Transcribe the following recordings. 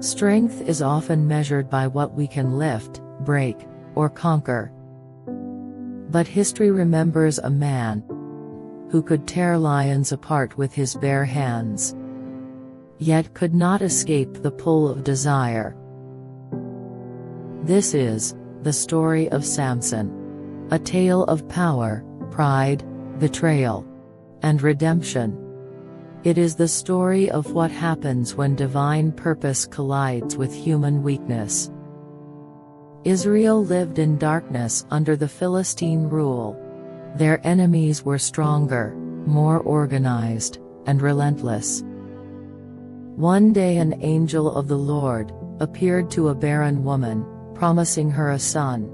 Strength is often measured by what we can lift, break, or conquer. But history remembers a man who could tear lions apart with his bare hands, yet could not escape the pull of desire. This is the story of Samson, a tale of power, pride, betrayal, and redemption. It is the story of what happens when divine purpose collides with human weakness. Israel lived in darkness under the Philistine rule. Their enemies were stronger, more organized, and relentless. One day an angel of the Lord appeared to a barren woman, promising her a son.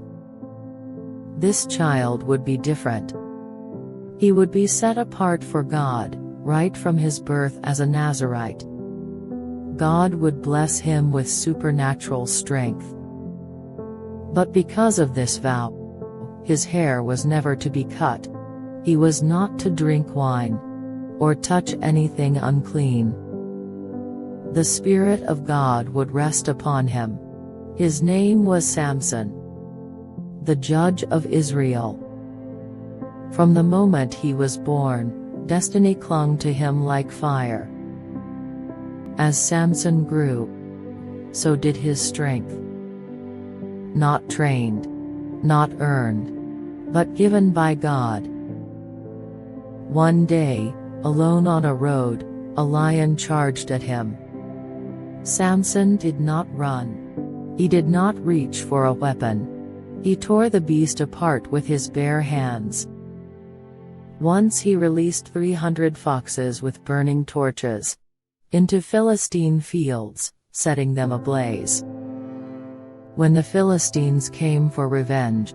This child would be different. He would be set apart for God, right from his birth as a Nazirite. God would bless him with supernatural strength. But because of this vow, his hair was never to be cut. He was not to drink wine, or touch anything unclean. The Spirit of God would rest upon him. His name was Samson, the judge of Israel. From the moment he was born, destiny clung to him like fire. As Samson grew, so did his strength. Not trained, not earned, but given by God. One day, alone on a road, a lion charged at him. Samson did not run. He did not reach for a weapon. He tore the beast apart with his bare hands. Once he released 300 foxes with burning torches into Philistine fields, setting them ablaze. When the Philistines came for revenge,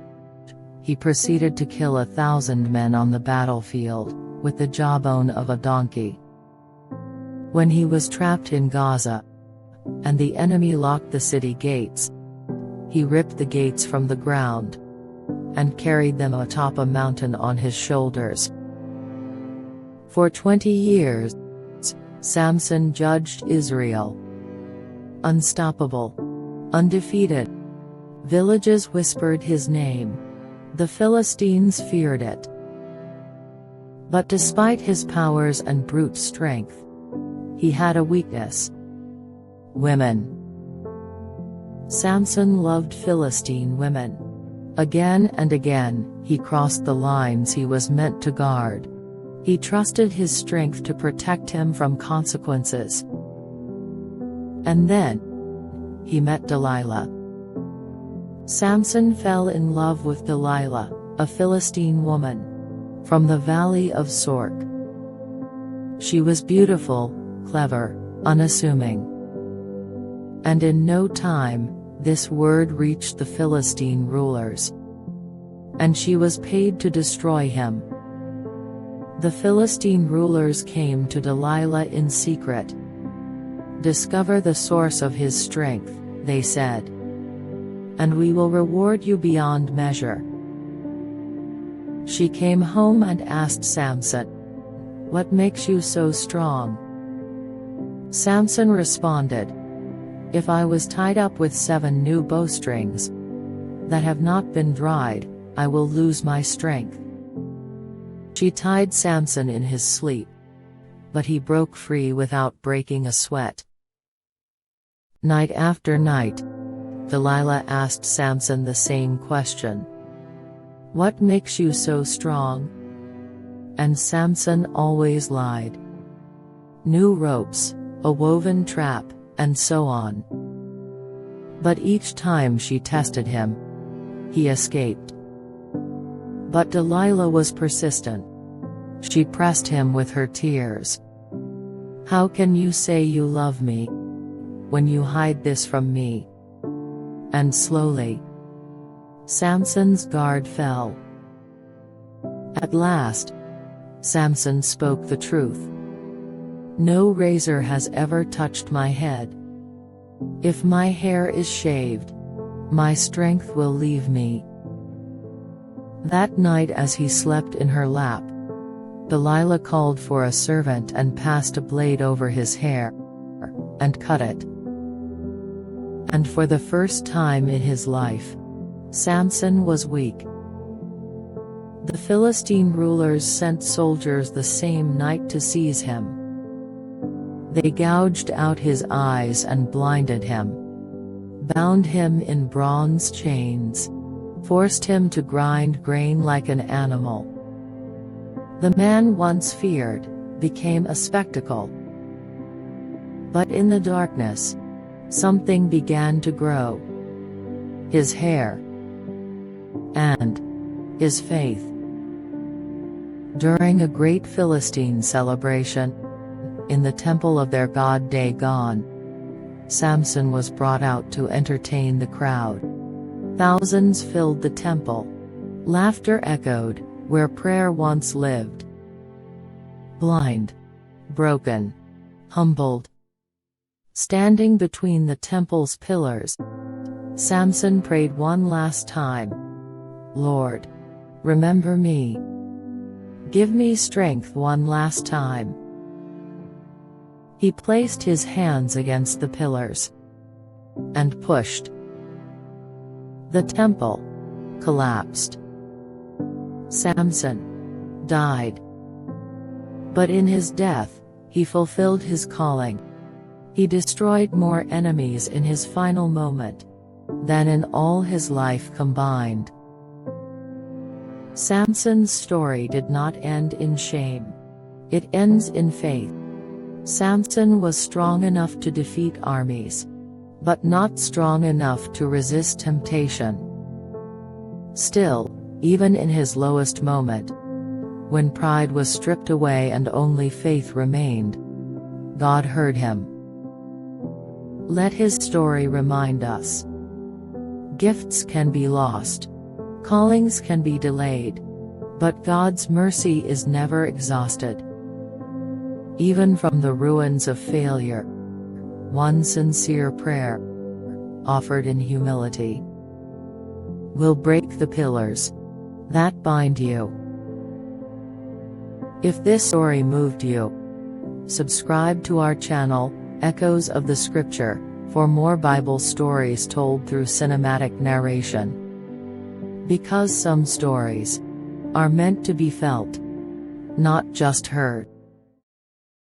he proceeded to kill 1,000 men on the battlefield with the jawbone of a donkey. When he was trapped in Gaza, and the enemy locked the city gates, he ripped the gates from the ground and carried them atop a mountain on his shoulders. For 20 years, Samson judged Israel. Unstoppable, undefeated. Villages whispered his name. The Philistines feared it. But despite his powers and brute strength, he had a weakness: women. Samson loved Philistine women. Again and again, he crossed the lines he was meant to guard. He trusted his strength to protect him from consequences. And then, he met Delilah. Samson fell in love with Delilah, a Philistine woman from the valley of Sork. She was beautiful, clever, unassuming. And in no time, this word reached the Philistine rulers. And she was paid to destroy him. The Philistine rulers came to Delilah in secret. "Discover the source of his strength," they said, "and we will reward you beyond measure." She came home and asked Samson, "What makes you so strong?" Samson responded, "If I was tied up with 7 new bowstrings that have not been dried, I will lose my strength." She tied Samson in his sleep, but he broke free without breaking a sweat. Night after night, Delilah asked Samson the same question. "What makes you so strong?" And Samson always lied. New ropes, a woven trap, and so on. But each time she tested him, he escaped. But Delilah was persistent. She pressed him with her tears. "How can you say you love me when you hide this from me?" And slowly, Samson's guard fell. At last, Samson spoke the truth. "No razor has ever touched my head. If my hair is shaved, my strength will leave me." That night as he slept in her lap, Delilah called for a servant and passed a blade over his hair, and cut it. And for the first time in his life, Samson was weak. The Philistine rulers sent soldiers the same night to seize him. They gouged out his eyes and blinded him, bound him in bronze chains, forced him to grind grain like an animal. The man once feared became a spectacle. But in the darkness, something began to grow. His hair and his faith. During a great Philistine celebration, in the temple of their god Dagon, Samson was brought out to entertain the crowd. Thousands filled the temple. Laughter echoed where prayer once lived. Blind, broken, humbled, standing between the temple's pillars, Samson prayed one last time. Lord, remember me. Give me strength one last time. He placed his hands against the pillars and pushed. The temple collapsed. Samson died. But in his death, he fulfilled his calling. He destroyed more enemies in his final moment than in all his life combined. Samson's story did not end in shame. It ends in faith. Samson was strong enough to defeat armies, but not strong enough to resist temptation. Still, even in his lowest moment, when pride was stripped away and only faith remained, God heard him. Let his story remind us. Gifts can be lost. Callings can be delayed. But God's mercy is never exhausted. Even from the ruins of failure, one sincere prayer, offered in humility, will break the pillars that bind you. If this story moved you, subscribe to our channel, Echoes of the Scripture, for more Bible stories told through cinematic narration. Because some stories are meant to be felt, not just heard.